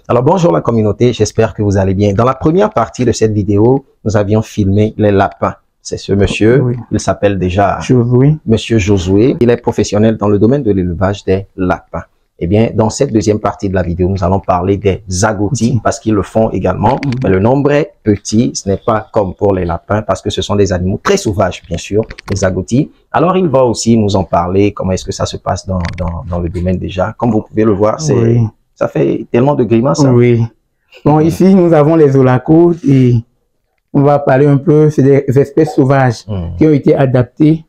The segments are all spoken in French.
Alors bonjour la communauté, j'espère que vous allez bien. Dans la première partie de cette vidéo, nous avions filmé les lapins. C'est ce monsieur, oui. Il s'appelle déjà Monsieur Josué. Il est professionnel dans le domaine de l'élevage des lapins. Eh bien, dans cette deuxième partie de la vidéo, nous allons parler des agoutis parce qu'ils le font également. Mais le nombre est petit, ce n'est pas comme pour les lapins parce que ce sont des animaux très sauvages, bien sûr, les agoutis. Alors, il va aussi nous en parler, comment est-ce que ça se passe dans le domaine déjà. Comme vous pouvez le voir, c'est... Ça fait tellement de grimaces. Hein. Oui. Bon, ici, nous avons les holacos et on va parler un peu, c'est des espèces sauvages qui ont été adaptées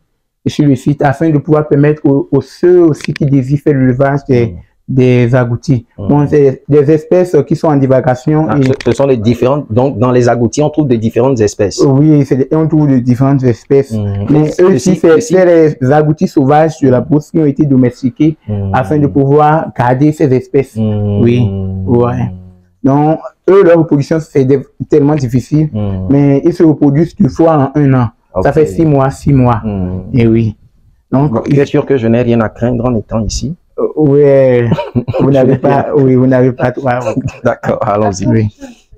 sur le site afin de pouvoir permettre aux ceux aussi qui désirent faire l'élevage des agoutis. Bon, c'est des espèces qui sont en divagation. Ah, ce sont les différentes, donc dans les agoutis, on trouve de différentes espèces. Oui, on trouve de différentes espèces. Mais eux aussi, c'est les agoutis sauvages de la brousse qui ont été domestiqués afin de pouvoir garder ces espèces. Oui, ouais. Donc, eux, leur reproduction, c'est tellement difficile, mais ils se reproduisent deux fois en un an. Okay. Ça fait 6 mois. Et oui. Donc, bien sûr que je n'ai rien à craindre en étant ici. Oui, vous n'avez pas, tout. D'accord, allons-y.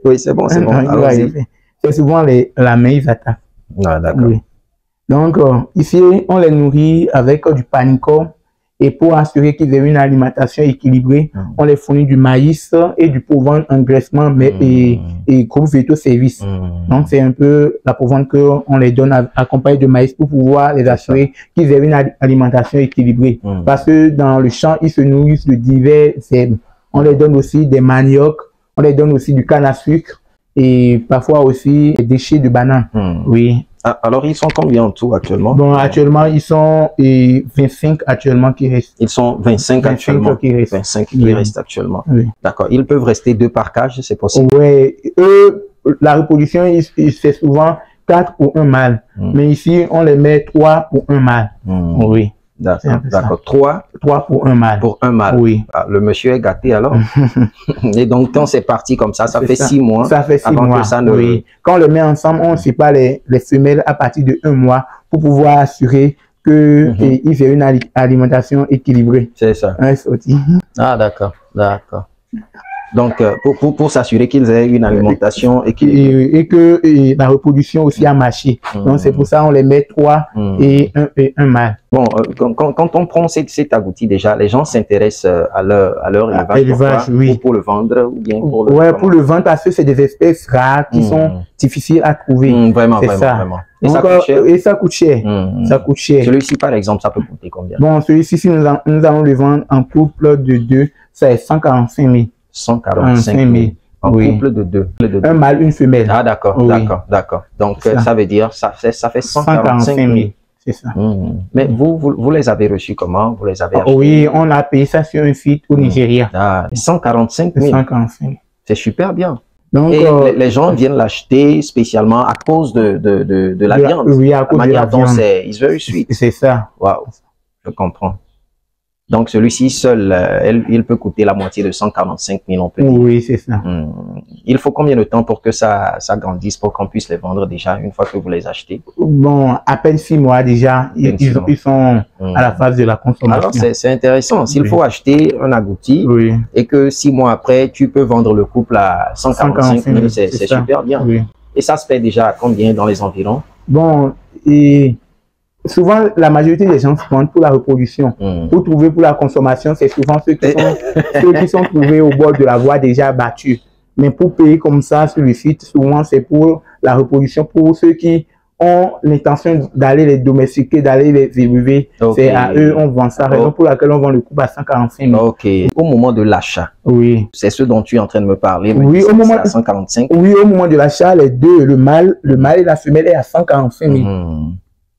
Oui, c'est bon, allons-y. C'est souvent la maïs attaque. Ah, d'accord. Oui. Donc, ici, on les nourrit avec du panicum. Et pour assurer qu'ils aient une alimentation équilibrée, on les fournit du maïs et du provant engraissement et groupe veto service. Donc, c'est un peu la provente qu'on les donne accompagnée de maïs pour pouvoir les assurer qu'ils aient une alimentation équilibrée. Parce que dans le champ, ils se nourrissent de divers herbes. On les donne aussi des maniocs, on les donne aussi du canne à sucre et parfois aussi des déchets de banane. Oui. Ah, alors, ils sont combien en tout actuellement? Bon, actuellement, ils sont 25 actuellement qui restent. Ils sont 25 actuellement. Qui restent. 25 qui restent actuellement. Oui. D'accord. Ils peuvent rester 2 par cage, c'est possible? Oui. Eux, la reproduction, il fait souvent 4 pour un mâle. Mais ici, on les met 3 pour un mâle. Oui. D'accord. 3 pour un mâle. Pour un mâle. Oui. Ah, le monsieur est gâté alors. Et donc, quand c'est parti comme ça fait 6 mois. Ça fait 6 mois. Que ça ne... Oui. Quand on le met ensemble, on sépare les femelles à partir de 1 mois pour pouvoir assurer qu'ils aient une alimentation équilibrée. C'est ça. Ah, d'accord. D'accord. Donc, pour s'assurer qu'ils aient une alimentation équilibrée. Et que la reproduction aussi a marché. Donc, c'est pour ça qu'on les met 3 et un mâle. Bon, quand on prend cet agouti déjà, les gens s'intéressent à leur élevage. Oui. Pour le vendre ou bien pour le... Ouais, pour le vendre parce que c'est des espèces rares qui sont difficiles à trouver. Vraiment. Et ça coûte cher. Et ça coûte cher. Ça coûte cher. Celui-ci, par exemple, ça peut coûter combien? Bon, celui-ci, si nous allons le vendre en couple de 2, c'est 145 000. 145 000. En couple de 2. Un mâle, une femelle. Ah, d'accord, d'accord. Donc, ça veut dire, ça fait 145 000. C'est ça. Mais vous les avez reçus comment? Vous les avez achetés? Oui, on a payé ça sur un site au Nigeria. Ah, 145 000. 145 000. C'est super bien. Donc, et les gens viennent l'acheter spécialement à cause de la viande. Oui, à cause de la viande. It's very sweet. C'est ça. Waouh, je comprends. Donc, celui-ci seul, il peut coûter la moitié de 145 000, on peut dire. Oui, c'est ça. Il faut combien de temps pour que ça grandisse, pour qu'on puisse les vendre déjà, une fois que vous les achetez? Bon, à peine 6 mois déjà, ils sont à la phase de la consommation. Alors, c'est intéressant. S'il faut acheter un agouti et que 6 mois après, tu peux vendre le couple à 145 000, c'est super bien. Et ça se fait déjà à combien dans les environs? Bon, souvent, la majorité des gens se vendent pour la reproduction. Pour trouver pour la consommation, c'est souvent ceux qui sont trouvés au bord de la voie déjà battus. Mais pour payer comme ça sur le site, souvent c'est pour la reproduction, pour ceux qui ont l'intention d'aller les domestiquer, d'aller les élever. C'est à eux, on vend ça. Raison pour laquelle on vend le couple à 145 000. Ok. Au moment de l'achat. Oui. C'est ce dont tu es en train de me parler. Oui, au moment à 145. Oui, au moment de l'achat, les deux, le mâle et la femelle est à 145 000.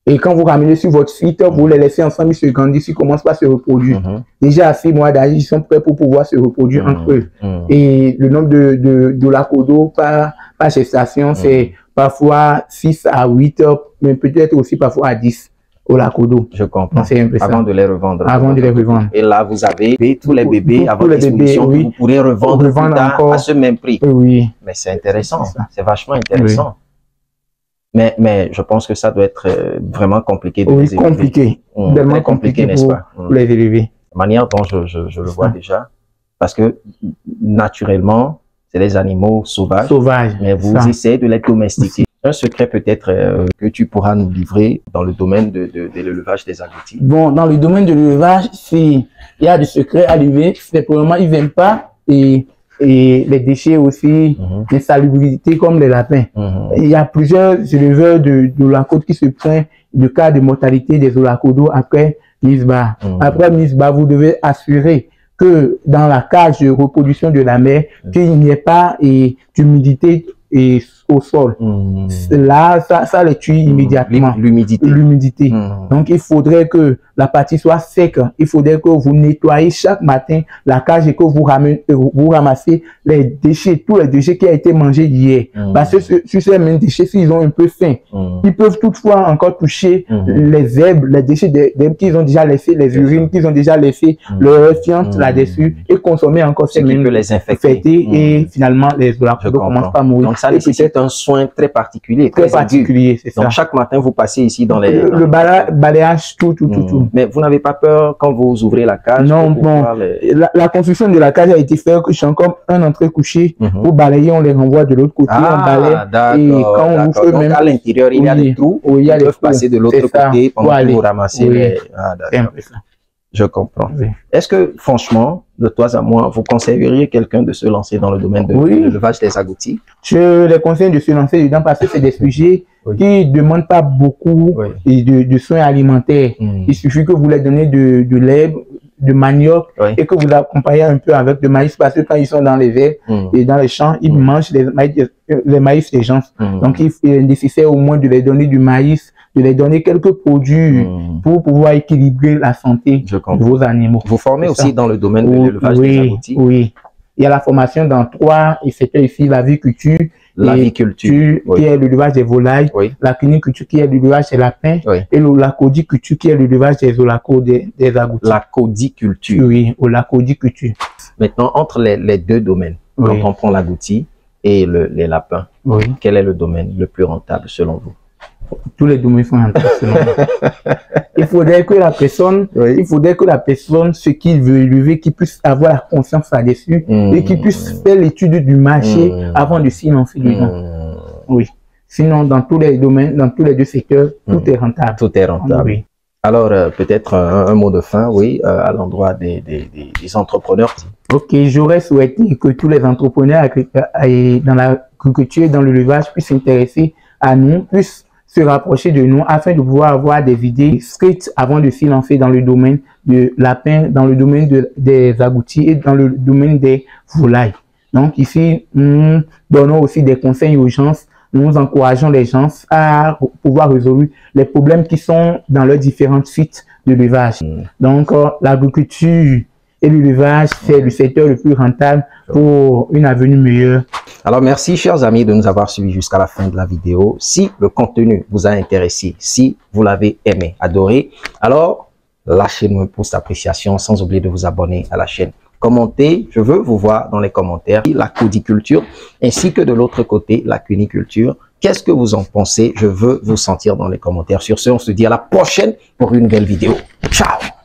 Et quand vous ramenez sur votre site, vous les laissez ensemble, ils se grandissent, ils commencent pas à se reproduire. Déjà à 6 mois d'âge, ils sont prêts pour pouvoir se reproduire entre eux. Et le nombre de lacodos par gestation, c'est parfois 6 à 8, mais peut-être aussi parfois à 10 au lacodo. Je comprends. Avant de les revendre. Avant de les revendre. Et là, vous avez tous les bébés à votre disposition que vous pourrez revendre plus tard à ce même prix. Oui. Mais c'est intéressant. C'est vachement intéressant. Mais je pense que ça doit être vraiment compliqué de les élever. Compliqué. Tellement compliqué, n'est-ce pas? Pour les élever. La manière dont je le vois déjà. Parce que, naturellement, c'est des animaux sauvages. Mais vous essayez de les domestiquer. Un secret peut-être que tu pourras nous livrer dans le domaine de l'élevage des agoutis. Bon, dans le domaine de l'élevage, il y a des secrets à livrer. C'est probablement, ils n'aiment pas et les déchets aussi, les salubrités comme les lapins. Il y a plusieurs éleveurs de la côte qui se plaignent de cas de mortalité des olacodos après mise bas. Après mise bas, vous devez assurer que dans la cage de reproduction de la mère, qu'il n'y ait pas d'humidité au sol. Là, ça les tue immédiatement. L'humidité. Donc, il faudrait que la partie soit sec. Il faudrait que vous nettoyez chaque matin la cage et que vous ramassez les déchets, tous les déchets qui ont été mangés hier. Parce que sur ces mêmes déchets, s'ils ont un peu faim, ils peuvent toutefois encore toucher les herbes, les déchets d'herbes qu'ils ont déjà laissés, les urines qu'ils ont déjà laissées, leur fiente là-dessus et consommer encore ces mêmes les infecter. Et finalement, les olacodos commencent pas à mourir. Donc, ça nécessite un soin très particulier. Très particulier, c'est ça. Donc, chaque matin, vous passez ici dans les... Le balayage, tout. Mais vous n'avez pas peur quand vous ouvrez la cage? Non, bon. La construction de la cage a été faite comme un entrée couché. Pour balayer, on les renvoie de l'autre côté, on balaye. Et quand on ouvre même à l'intérieur, il y a des trous. Il y a des peuvent passer de l'autre côté pendant que vous ramassez les... Je comprends. Est-ce que, franchement, de toi à moi, vous conseilleriez quelqu'un de se lancer dans le domaine de l'élevage des agoutis? Je les conseille de se lancer dedans parce que c'est des sujets qui ne demandent pas beaucoup de soins alimentaires. Il suffit que vous leur donnez de l'herbe, de manioc et que vous l'accompagnez un peu avec de maïs parce que quand ils sont dans les verts et dans les champs, ils mangent les maïs des gens. Donc, il est nécessaire au moins de les donner du maïs, de les donner quelques produits pour pouvoir équilibrer la santé de vos animaux. Vous formez aussi dans le domaine de l'élevage des agoutis? Oui. Il y a la formation dans 3 secteurs ici, l'aviculture, qui est l'élevage des volailles, la cuniculture qui est l'élevage des lapins, et l'olacodiculture qui est l'élevage des olacodos des agoutis. La codiculture. Oui, olacodiculture. Maintenant, entre les deux domaines, quand on prend l'agouti et les lapins, quel est le domaine le plus rentable selon vous? Tous les domaines sont rentables selon vous. Il faudrait que la personne, ce qu'il veut élever, qu'il puisse avoir la conscience là-dessus et qu'il puisse faire l'étude du marché avant de s'y lancer dedans. Oui. Sinon, dans tous les domaines, dans tous les deux secteurs, tout est rentable. Tout est rentable. Oui. Alors, peut-être un mot de fin, à l'endroit des entrepreneurs. Ok, j'aurais souhaité que tous les entrepreneurs dans l'agriculture et dans l'élevage puissent s'intéresser à nous, puissent se rapprocher de nous afin de pouvoir avoir des idées strictes avant de s'y lancer dans le domaine de lapin, dans le domaine des agoutis et dans le domaine des volailles. Donc ici, nous donnons aussi des conseils aux gens, nous encourageons les gens à pouvoir résoudre les problèmes qui sont dans leurs différentes suites de l'élevage. Donc l'agriculture et l'élevage, c'est le secteur le plus rentable pour une avenue meilleure. Alors, merci, chers amis, de nous avoir suivis jusqu'à la fin de la vidéo. Si le contenu vous a intéressé, si vous l'avez aimé, adoré, alors lâchez-nous un pouce d'appréciation sans oublier de vous abonner à la chaîne. Commentez, je veux vous voir dans les commentaires la codiculture ainsi que de l'autre côté, la cuniculture. Qu'est-ce que vous en pensez? Je veux vous sentir dans les commentaires. Sur ce, on se dit à la prochaine pour une nouvelle vidéo. Ciao!